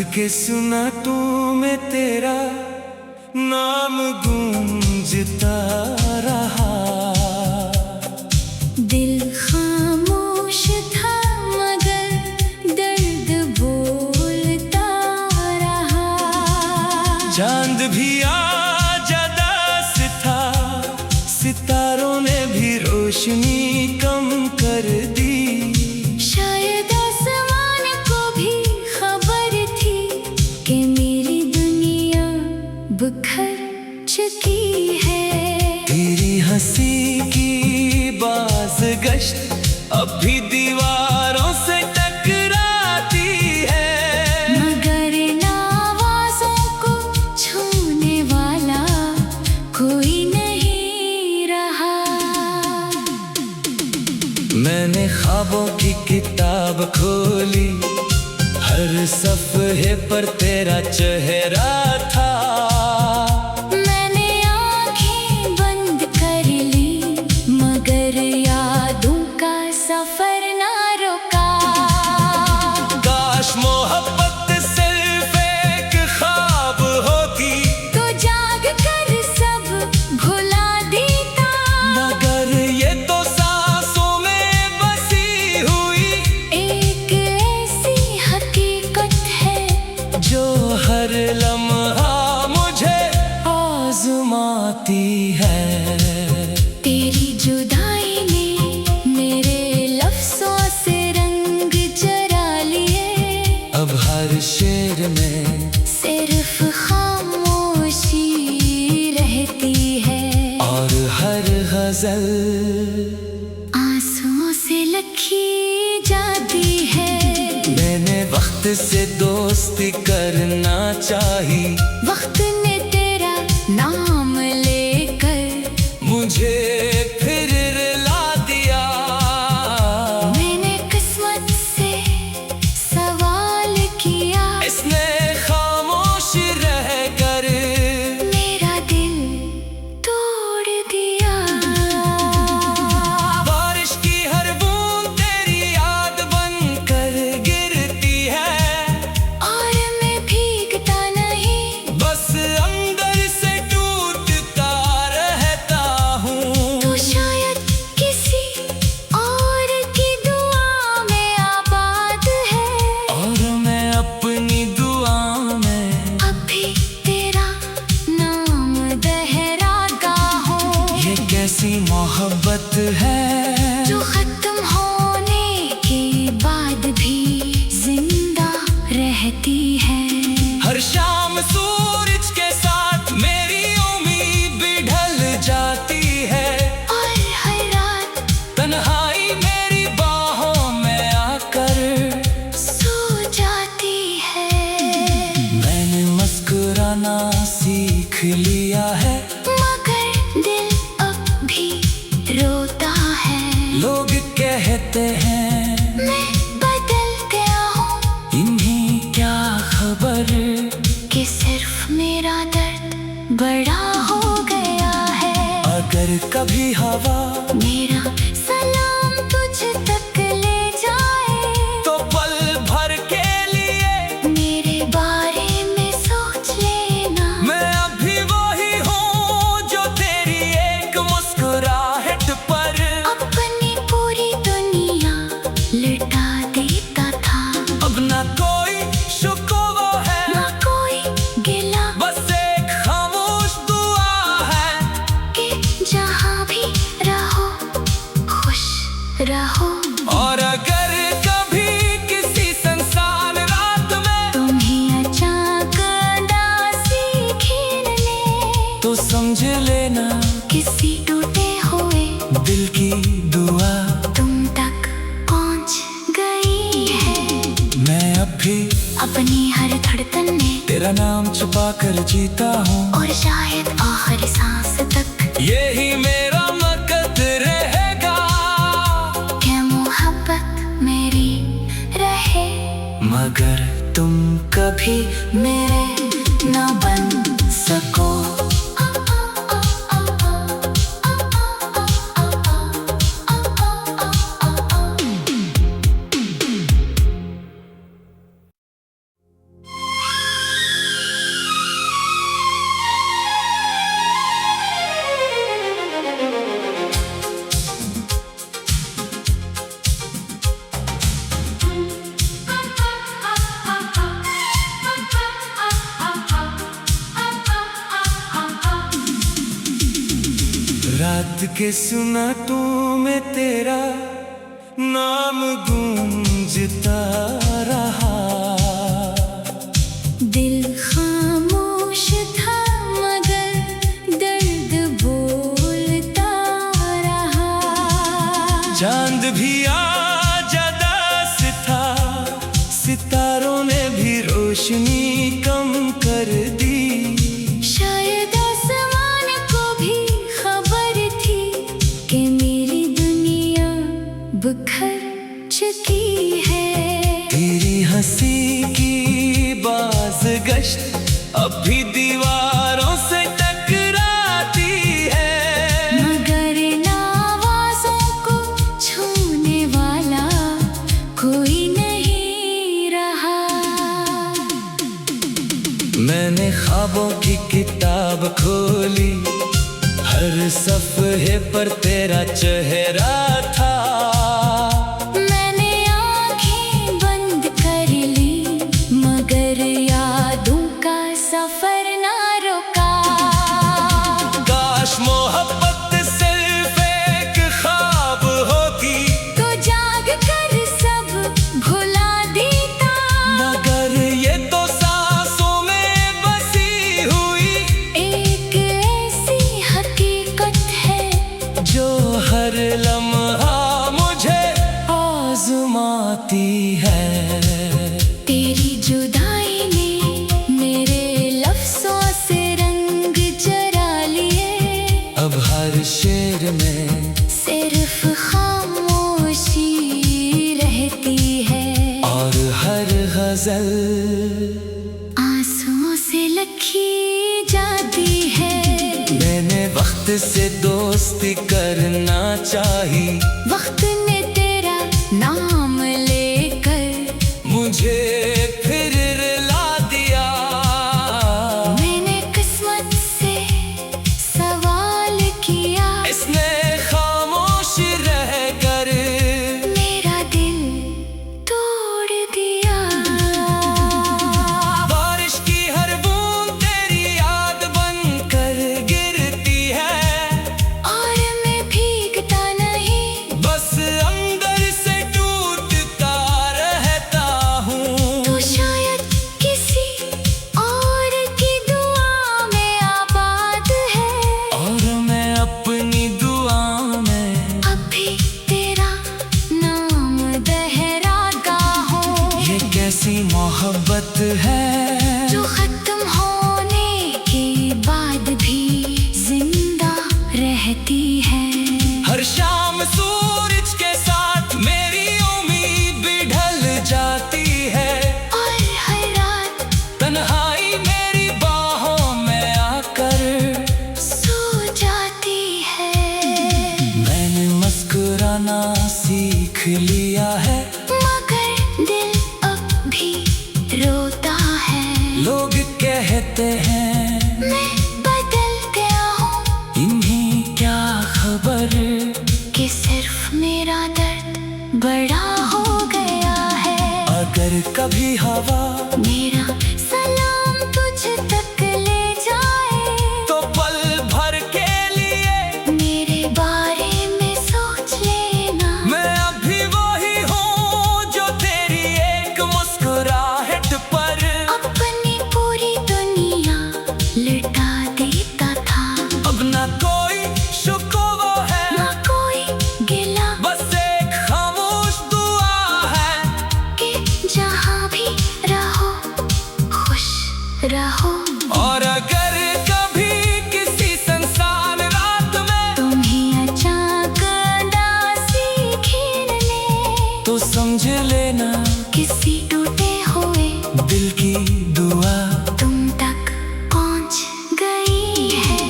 के सुना तू मैं तेरा नाम गूंजता रहा। दिल खामोश था मगर दर्द बोलता रहा। चांद भी आज अदास था, सितारों ने भी रोशनी कम कर दी। शायद आसमान को भी खबर थी कि मेरी दुनिया बिखर चुकी है। तेरी हंसी की बाज़गश्त अब भी दीवारों से टकराती है। मगर इन आवाज़ों को छूने वाला कोई नहीं रहा। मैंने ख्वाबों की किताब खोली, हर सफ़हे पर तेरा चेहरा था। मैंने आँखें बंद कर ली मगर यादों का सफर ना रुका। काश मोहब्बत सिर्फ एक ख्वाब होती तो जाग कर सब भुला देता। मगर ये तो सांसों में बसी हुई एक ऐसी हकीकत है जो हर लम्हा मुझे आज़माती है। तेरी जुदाई ने मेरे लफ्ज़ों से रंग चरा लिए। अब हर शेर में सिर्फ खामोशी रहती है और हर गज़ल आंसुओं से लिखी जाती है। मैंने वक्त से दोस्ती करना चाही, वक्त ने तेरा नाम लेकर मुझे फिर रुला दिया। मैंने किस्मत से सवाल किया, इसने खामोश रहकर मेरा दिल तोड़ दिया। बारिश की हर बूंद तेरी याद बनकर गिरती है। और मैं भीगता नहीं, बस अंदर से टूटता रहता हूँ। तो शायद किसी और की दुआ में आबाद है। और मैं अपनी दुआ में अभी तेरा नाम दोहराता हूँ। ये कैसी मोहब्बत है जो खत्म होने के बाद भी जिंदा रहती है। हर शाम सूरज के साथ मेरी उम्मीद भी ढल जाती है। और हर रात तन्हाई मेरी बाहों में आकर सो जाती है। मैंने मुस्कुराना सीख लिया है, मगर दिल अब भी रोता है। लोग कहते हैं मैं बदल गया हूँ इन्हें क्या खबर कि सिर्फ मेरा दर्द बड़ा हो गया है। अगर कभी हवा मेरा सलाम तुझ तक ले जाए तो पल भर के लिए मेरे बारे में सोच लेना। मैं अभी वही हूँ जो तेरी एक मुस्कुराहट पर अपनी पूरी दुनिया लुटा देता था। अब ना कोई शुक्र है, ना कोई गिला, बस एक खामोश दुआ है कि जहाँ भी रहो खुश रहो। और अगर कभी किसी संसान रात में तुम्हें अचानक उदासी घेर ले तो समझ लेना किसी टूटे हुए दिल की दुआ तुम तक पहुँच गई है। मैं अभी अपनी हर धड़कन में तेरा नाम छुपा कर जीता हूँ। और शायद आखिरी सांस तक यही मेरा मकसद रहेगा कि मोहब्बत मेरी रहे। मगर तुम कभी मेरे न बन सको। रात के सुनाटों में तेरा नाम गूंजता रहा। दिल खामोश था मगर दर्द बोलता रहा। चांद भी आज अदास था, सितारों ने भी रोशनी कम कर दी। शायद आसमान को भी खबर थी कि मेरी दुनिया बिखर चुकी है। तेरी हंसी की बाज़गश्त अब भी दीवारों से टकराती है। मगर इन आवाज़ों को छूने वाला कोई नहीं रहा। मैंने ख्वाबों की किताब खोली, हर सफ़े पर तेरा चेहरा था। मैंने आँखें बंद कर ली मगर यादों का सफर ना रुका। काश मोहब्बत सिर्फ एक ख्वाब होती तो जाग कर सब भुला देता। मगर ये तो सांसों में बसी हुई एक ऐसी हकीकत है जो हर लम्हा मुझे आज़माती है। तेरी जुदाई ने मेरे लफ्ज़ों से रंग चुरा लिए। अब हर शेर में सिर्फ खामोशी रहती है और हर गजल आंसुओं से लिखी जाती है। मैंने वक्त से दोस्ती करना चाही, वक्त ने तेरा नाम लेकर मुझे फिर रुला दिया। मैंने किस्मत से सवाल किया, इसने खामोश रहकर मेरा दिल तोड़ दिया। बारिश की हर बूंद तेरी याद बनकर गिरती है। और मैं भीगता नहीं, बस अंदर से टूटता रहता हूँ। तो शायद किसी और की दुआ में आबाद है। और मैं अपनी दुआ में अभी तेरा नाम दोहराता हूँ। ये कैसी मोहब्बत है जो खत्म होने के बाद भी जिंदा रहती है। हर शाम सूरज के साथ मेरी उम्मीद भी ढल जाती है। और हर रात तन्हाई मेरी बाहों में आकर सो जाती है। मैंने मुस्कुराना सीख लिया है, मगर दिल अब भी रोता है। लोग कहते हैं मैं बदल गया हूँ इन्हें क्या खबर कि सिर्फ मेरा दर्द बड़ा हो गया है। अगर कभी हवा मेरा सलाम तुझ तक ले जाए तो पल भर के लिए मेरे बारे में सोच लेना। मैं अभी वही हूँ जो तेरी एक मुस्कुराहट पर अपनी पूरी दुनिया लुटा देता था। अब ना कोई शुक्र है, ना कोई गिला बस एक खामोश दुआ है कि जहाँ भी रहो खुश रहो। और अगर कभी किसी संसान रात में तुम्हें अचानक उदासी घेर ले तो समझ लेना किसी टूटे हुए दिल की दुआ तुम तक पहुँच गई है।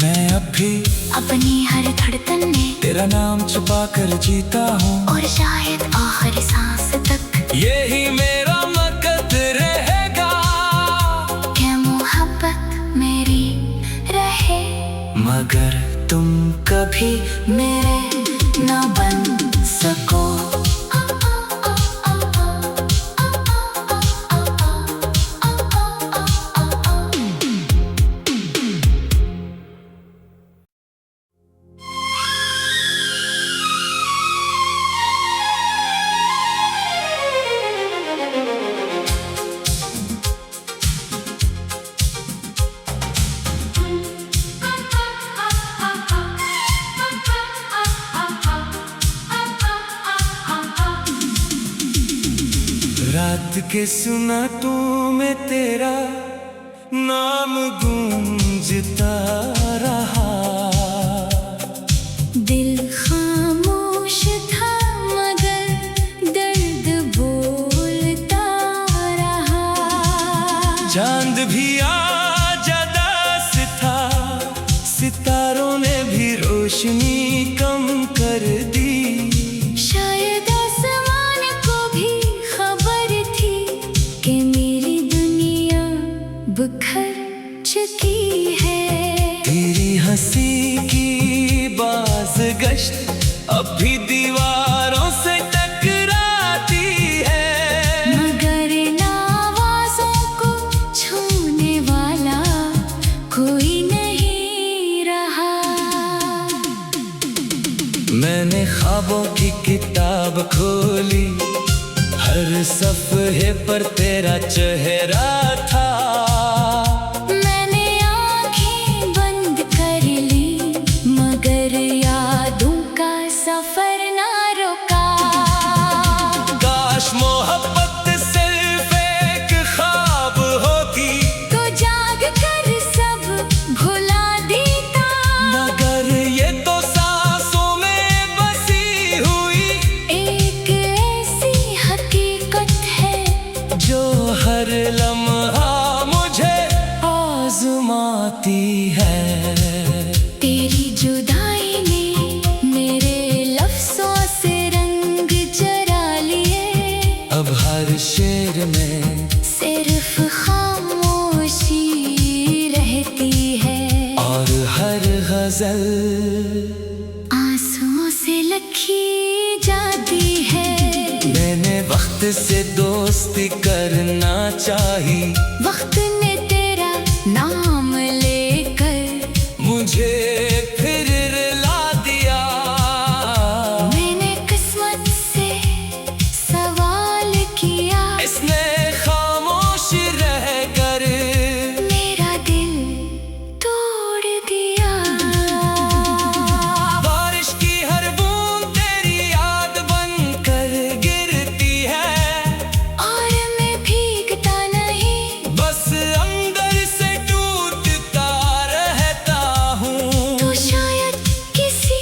मैं अभी अपनी हर धड़कन में तेरा नाम छुपा कर जीता हूँ। और शायद आखिरी सांस तक यही मेरा मकसद रहेगा कि मोहब्बत मेरी रहे। मगर तुम कभी मेरे न बन सको। रात के सुनाटों में तेरा नाम गूंजता रहा। दिल खामोश था मगर दर्द बोलता रहा। चांद भी आज उदास था, सितारों ने भी रोशनी कम कर दी। शायद आसमान को भी खबर थी कि मेरी दुनिया बिखर चुकी है। तेरी हंसी की बाज़गश्त अब भी दीवारों से टकराती है। मगर इन आवाज़ों को छूने वाला कोई नहीं रहा। मैंने ख्वाबों की किताब खोली, हर सफ़े पर तेरा चेहरा था। मैंने आँखें बंद कर ली मगर यादों का सफर ना रुका। काश मोहब्बत सिर्फ एक ख्वाब होती तो जाग कर सब भुला देता। मगर ये तो सांसों में बसी हुई एक ऐसी हकीकत है जो हर लम्हा मुझे आज़माती है। तेरी जुदाई ने मेरे लफ्ज़ों से रंग चरा लिए। अब हर शेर में सिर्फ खामोशी रहती है और हर गजल आंसुओं से लिखी जाती है। मैंने वक्त से दोस्ती करना चाही, वक्त ने तेरा नाम लेकर मुझे फिर रुला दिया। मैंने किस्मत से सवाल किया, इसने खामोश रहकर मेरा दिल तोड़ दिया। बारिश की हर बूंद तेरी याद बनकर गिरती है और मैं भीगता नहीं, बस अंदर से टूटता रहता हूँ। तो शायद किसी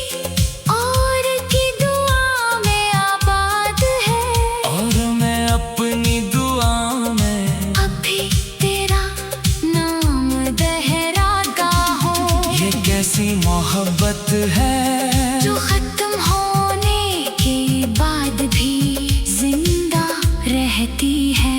और की दुआ में आबाद है। और मैं अपनी दुआ में अभी तेरा नाम दोहराता हूँ। ये कैसी मोहब्बत है जो खत्म होने के बाद भी जिंदा रहती है।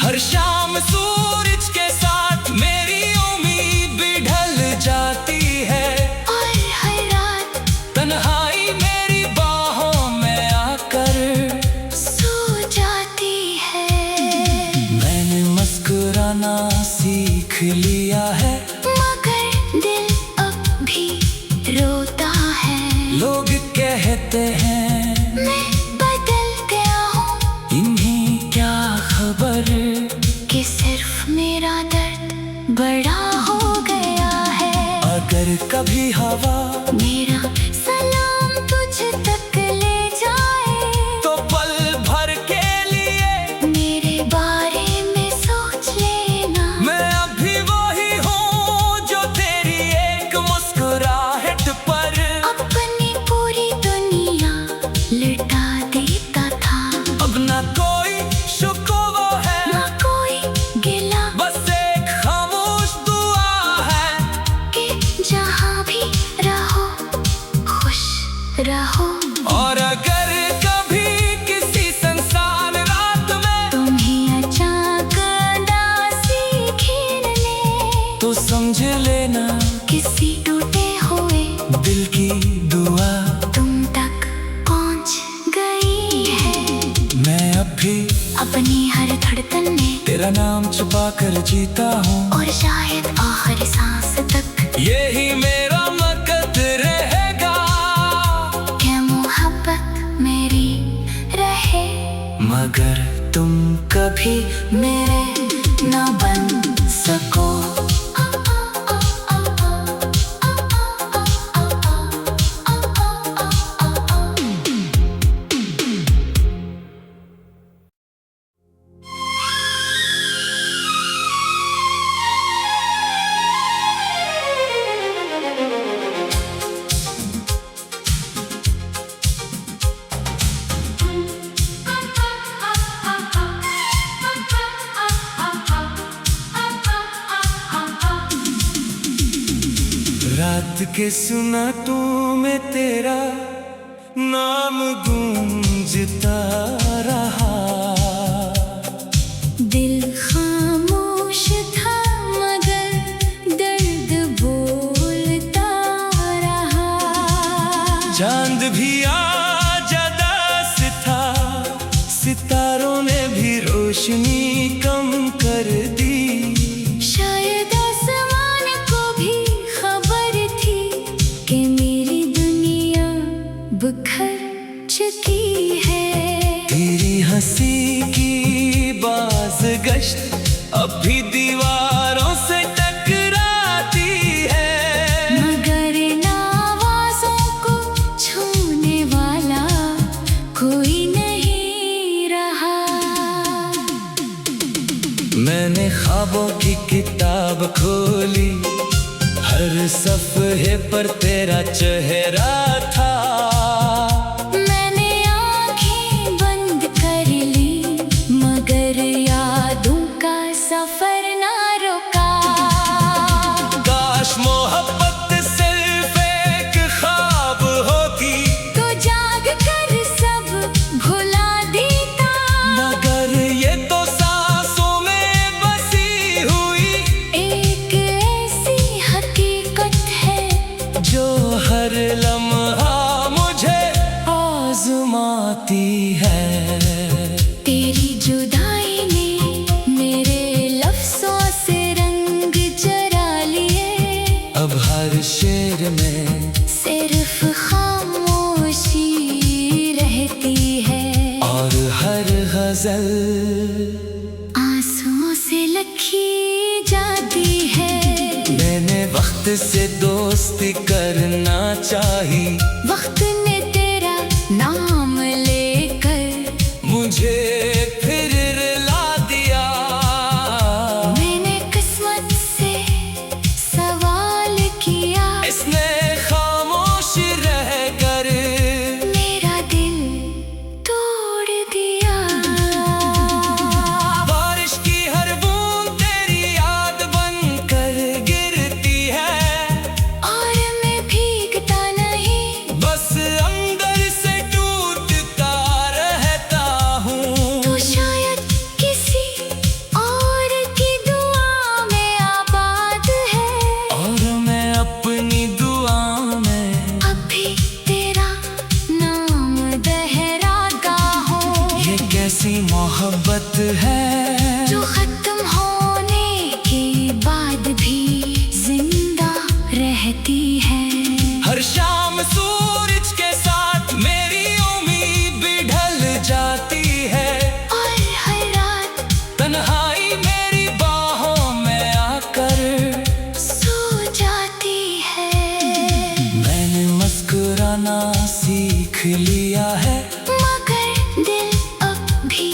हर शाम सूरज के साथ मेरी उम्मीद भी ढल जाती है। और हर रात तन्हाई मेरी बाहों में आकर सो जाती है। मैंने मुस्कुराना सीख लिया है, मगर दिल अब भी रोता है। लोग कहते हैं मैं बदल गया हूँ इन्हें क्या खबर कि सिर्फ मेरा दर्द बड़ा हो गया है। अगर कभी हवा मेरा सलाम तुझ तक ले जाए तो पल भर के लिए मेरे बारे में सोच लेना। मैं अभी वही हूँ जो तेरी एक मुस्कुराहट पर अपनी पूरी दुनिया लुटा देता था। अब ना कोई शुक्वा है, ना कोई गिला बस एक खामोश दुआ है कि जहाँ भी रहो खुश रहो। और अगर कभी किसी संसान रात में तुम्हें अचानक उदासी घेर ले तो समझ लेना किसी टूटे हुए दिल की दुआ तुम तक पहुँच गई है। मैं अभी अपनी हर धड़कन में तेरा नाम छुपा कर जीता हूँ। और शायद आखिरी सांस तक यही मेरा मकसद रहेगा कि मोहब्बत मेरी रहे। मगर तुम कभी मेरे न बन सको। के सुना तो मैं तेरा नाम गूंजता रहा। दिल खामोश था मगर दर्द बोलता रहा। चांद भी आज अदास था, सितारों ने भी रोशनी कम कर दी। शायद आसमान को भी खबर थी कि मेरी दुनिया बिखर चुकी है। तेरी हंसी की बाज़गश्त अब भी दीवारों से टकराती है। मगर इन आवाज़ों को छूने वाला कोई नहीं रहा। मैंने ख्वाबों की किताब खोली, हर सफ़े पर तेरा चेहरा था। मैंने आँखें बंद कर ली मगर यादों का सफर ना रुका। काश मोहब्बत सिर्फ एक ख्वाब होती तो जाग कर सब भुला देता। मगर ये तो सांसों में बसी हुई एक ऐसी हकीकत है जो हर लम्हा मुझे आज़माती है। तेरी जुदाई ने मेरे लफ्ज़ों से रंग चरा लिए। अब हर शेर में सिर्फ खामोशी रहती है और हर गजल आंसुओं से लिखी जाती है। मैंने वक्त से दोस्ती करना चाही, वक्त ने तेरा नाम लेकर मुझे फिर रुला दिया। मैंने किस्मत से सवाल किया, इसने खामोश रहकर मेरा दिल तोड़ दिया। बारिश की हर बूंद तेरी याद बनकर गिरती है। और मैं भीगता नहीं, बस अंदर से टूटता रहता हूँ। तो शायद किसी और की दुआ में आबाद है। और मैं अपनी दुआ में अभी तेरा नाम दोहराता हूँ। ये कैसी मोहब्बत है जो खत्म होने के बाद भी जिंदा रहती है। हर शाम सूरज के साथ मेरी उम्मीद भी ढल जाती है। और हर रात तन्हाई मेरी बाहों में आकर सो जाती है। मैंने मुस्कुराना सीख लिया है, मगर दिल अब भी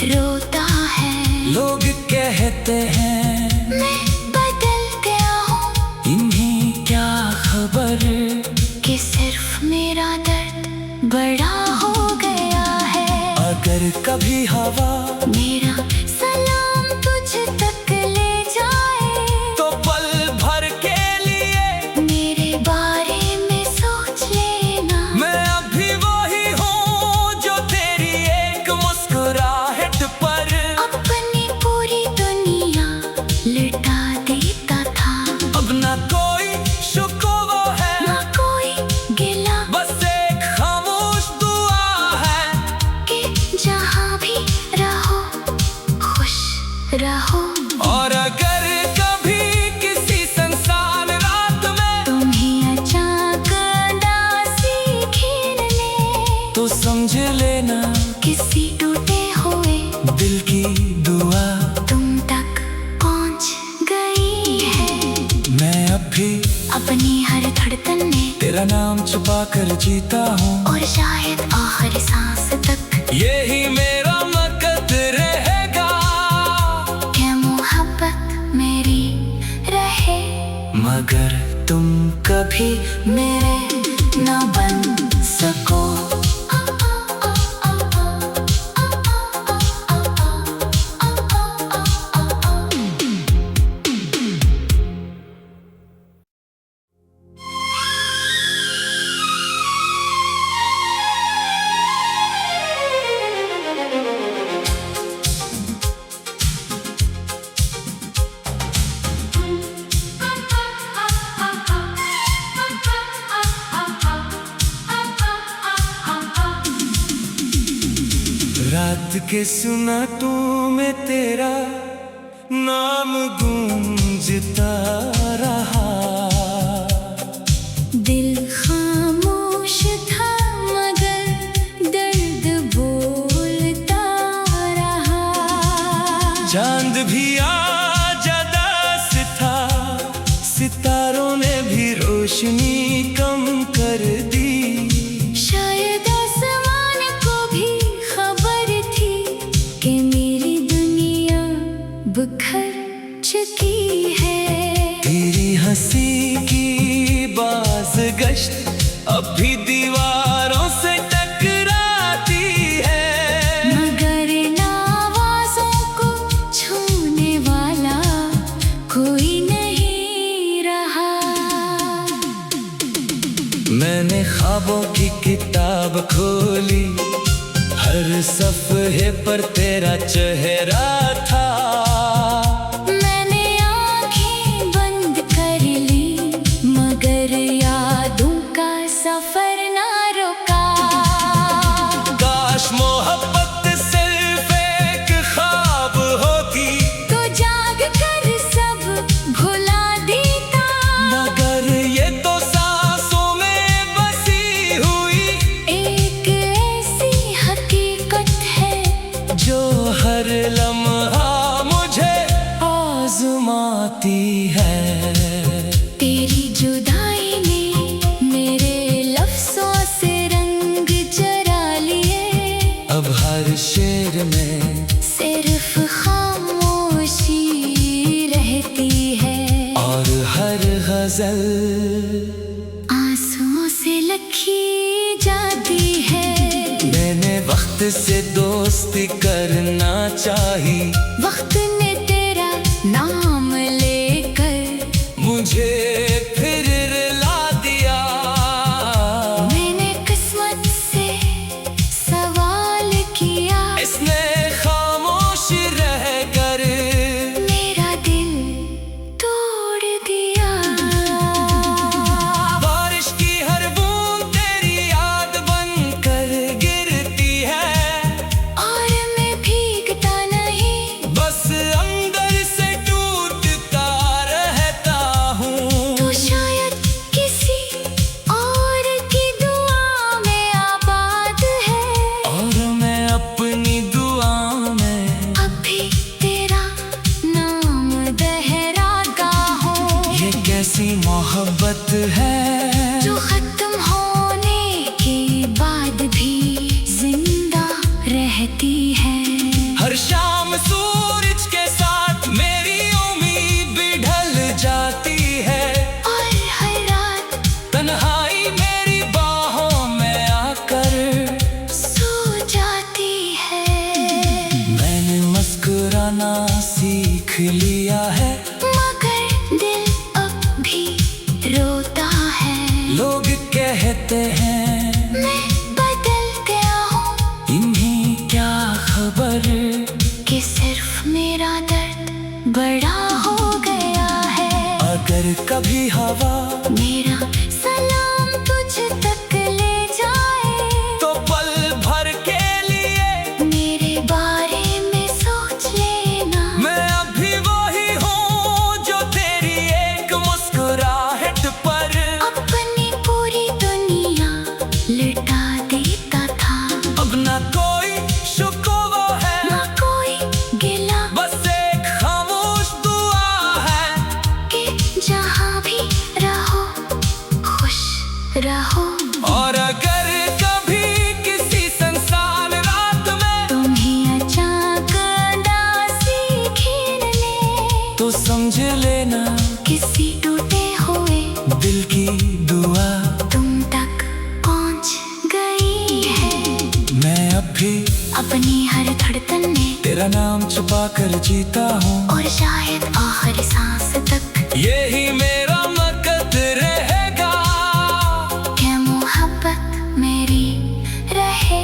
रोता है। लोग कहते हैं मैं बदल गया हूँ इन्हें क्या खबर कि सिर्फ मेरा दर्द बड़ा हो गया है। अगर कभी हवा मेरा सलाम तुझ तक ले जाए तो पल भर के लिए मेरे बारे में सोच लेना। मैं अभी वही हूँ जो तेरी एक मुस्कुराहट पर अपनी पूरी दुनिया लुटा देता था। अब ना कोई शुक्र है, ना कोई गिला बस एक खामोश दुआ है कि जहाँ भी रहो खुश रहो। और अगर कभी किसी संसान रात में तुम्हें अचानक उदासी घेर ले तो समझ लेना किसी टूटे हुए दिल की दुआ तुम तक पहुँच गई है। मैं अभी अपनी हर धड़कन में तेरा नाम छुपा कर जीता हूँ। और शायद आखिरी सांस तक यही मेरा मकसद रहेगा कि मोहब्बत मेरी रहे। मगर तुम कभी मेरे न बन सको। रात के सुनाटों में तेरा नाम गूंजता रहा। दिल खामोश था मगर दर्द बोलता रहा। चांद भी आज अदास था, सितारों ने भी रोशनी कम कर दी। शायद आसमान को भी खबर थी कि मेरी दुनिया बिखर चुकी है। तेरी हंसी की बाज़गश्त अब भी दीवारों से टकराती है। मगर इन आवाज़ों को छूने वाला कोई नहीं रहा। मैंने ख्वाबों की किताब खोली, हर सफ़े पर तेरा चेहरा था। मैंने आँखें बंद कर ली मगर यादों का सफर ना रुका। काश मोहब्बत सिर्फ एक ख्वाब होती तो जाग कर सब भुला देता। मगर ये तो सांसों में बसी हुई एक ऐसी हकीकत है जो हर लम्हा मुझे आज़माती है। तेरी जुदाई ने मेरे लफ्ज़ों से रंग चुरा लिए। अब हर शेर में सिर्फ खामोशी रहती है और हर गजल आंसुओं से लिखी जाती है। मैंने वक्त से दोस्ती करना चाही, वक्त ने तेरा नाम लेकर मुझे फिर रुला दिया। मैंने किस्मत से सवाल किया, इसने खामोश रहकर मेरा दिल तोड़ दिया। बारिश की हर बूंद तेरी याद बनकर गिरती है। और मैं भीगता नहीं, बस अंदर से टूटता रहता हूँ। तो शायद किसी और की दुआ में आबाद है। और मैं अपनी दुआ में अभी तेरा नाम दोहराता हूँ। ये कैसी मोहब्बत है जो खत्म होने के बाद भी जिंदा रहती है। हर शाम सूरज के साथ मेरी उम्मीद भी ढल जाती है। और हर रात तन्हाई मेरी बाहों में आकर सो जाती है। मैंने मुस्कुराना सीख लिया है, मगर दिल अब भी रोता है। लोग कहते हैं मैं बदल गया हूँ इन्हें क्या खबर कि सिर्फ मेरा दर्द बड़ा हो गया है। अगर कभी हवा मेरा सलाम तुझ तक ले जाए तो पल भर के लिए मेरे बारे में सोच लेना। मैं अभी वही हूँ जो तेरी एक मुस्कुराहट पर अपनी पूरी दुनिया लुटा देता था। अब ना कोई शुक्वा है, ना कोई गिला बस एक खामोश दुआ है कि जहाँ भी रहो खुश रहो। और अगर कभी किसी संसार रात में तुम्हें अचानक उदासी घेर ले तो समझ लेना किसी टूटे हुए दिल की दुआ तुम तक पहुँच गई है। मैं अभी अपनी हर धड़कन में तेरा नाम छुपा कर जीता हूँ। और शायद आखिरी सांस तक यही मेरा मकसद रहेगा कि मोहब्बत मेरी रहे।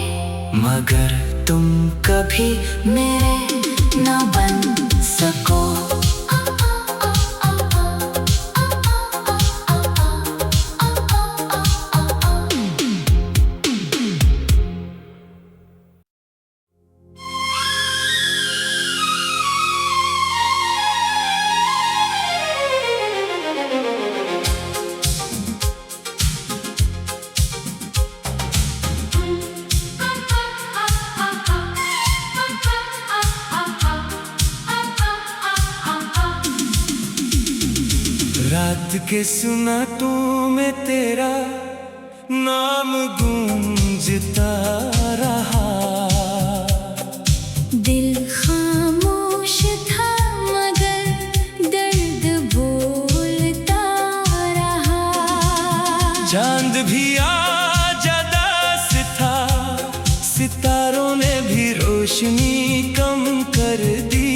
मगर तुम कभी मेरे न बन सको। रात के सुनाटों में तेरा नाम गूंजता रहा। दिल खामोश था मगर दर्द बोलता रहा। चांद भी आज अदास था, सितारों ने भी रोशनी कम कर दी।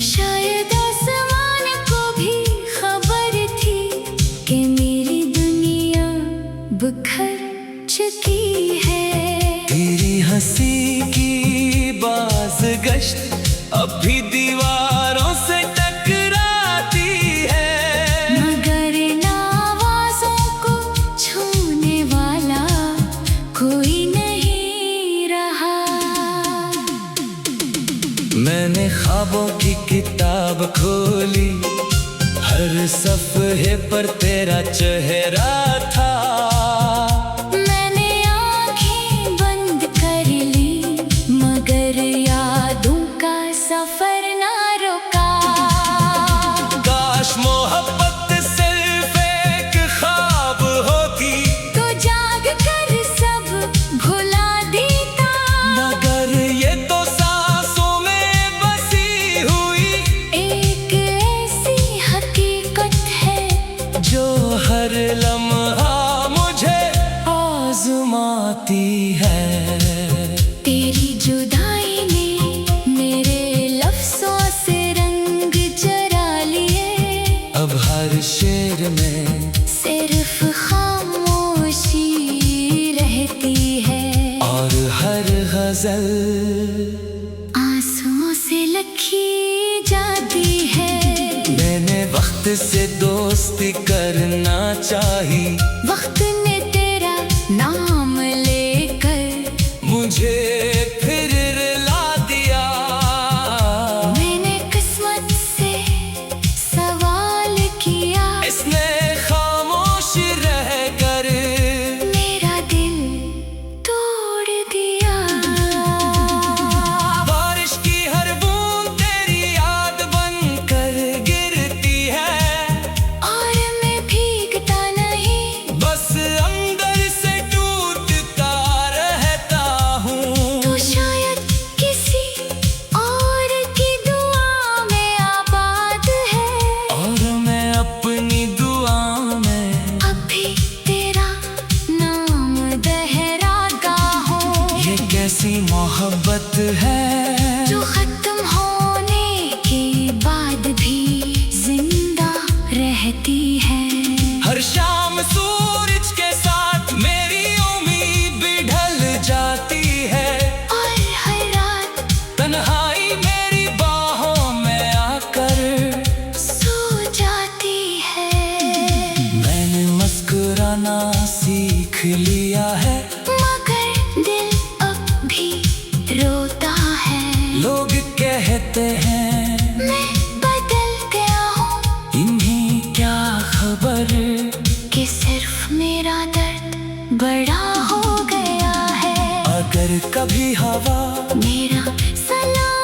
शायद आसमान को भी खबर थी कि मेरी दुनिया बिखर चुकी है। तेरी हंसी की बाज़गश्त अब भी दीवारों से टकराती है। मगर इन आवाज़ों को छूने वाला कोई नहीं रहा। मैंने ख्वाबों की किताब खोली, हर सफ़े पर तेरा चेहरा था। मैंने आँखें बंद कर ली मगर यादों का सफर ना रुका। काश मोहब्बत सिर्फ एक ख्वाब होती तो जाग कर सब भुला देता। मगर ये तो सांसों में बसी हुई एक ऐसी हकीकत है जो हर लम्हा मुझे आज़माती है। तेरी जुदाई ने मेरे लफ्ज़ों से रंग चरा लिए। अब हर शेर में सिर्फ खामोशी रहती है और हर गजल आंसुओं से लिखी जाती है। मैंने वक्त से दोस्ती करना चाही, वक्त ने तेरा नाम लेकर मुझे फिर रुला दिया। मैंने किस्मत से सवाल किया, इसने खामोश रहकर मेरा दिल तोड़ दिया। बारिश की हर बूंद तेरी याद बनकर गिरती है और मैं भीगता नहीं, बस अंदर से टूटता रहता हूँ। तो शायद किसी और की दुआ में आबाद है और मैं अपनी दुआ में अभी तेरा नाम दोहराता हूँ। ये कैसी मोहब्बत है जो खत्म होने के बाद भी जिंदा रहती है। हर शाम सूरज के साथ मेरी उम्मीद भी ढल जाती है। और हर रात तन्हाई मेरी बाहों में आकर सो जाती है। मैंने मुस्कुराना सीख लिया है, मगर दिल अब भी रोता है। लोग कहते हैं मैं बदल गया हूँ इन्हें क्या खबर कि सिर्फ मेरा दर्द बड़ा हो गया है। अगर कभी हवा मेरा सलाम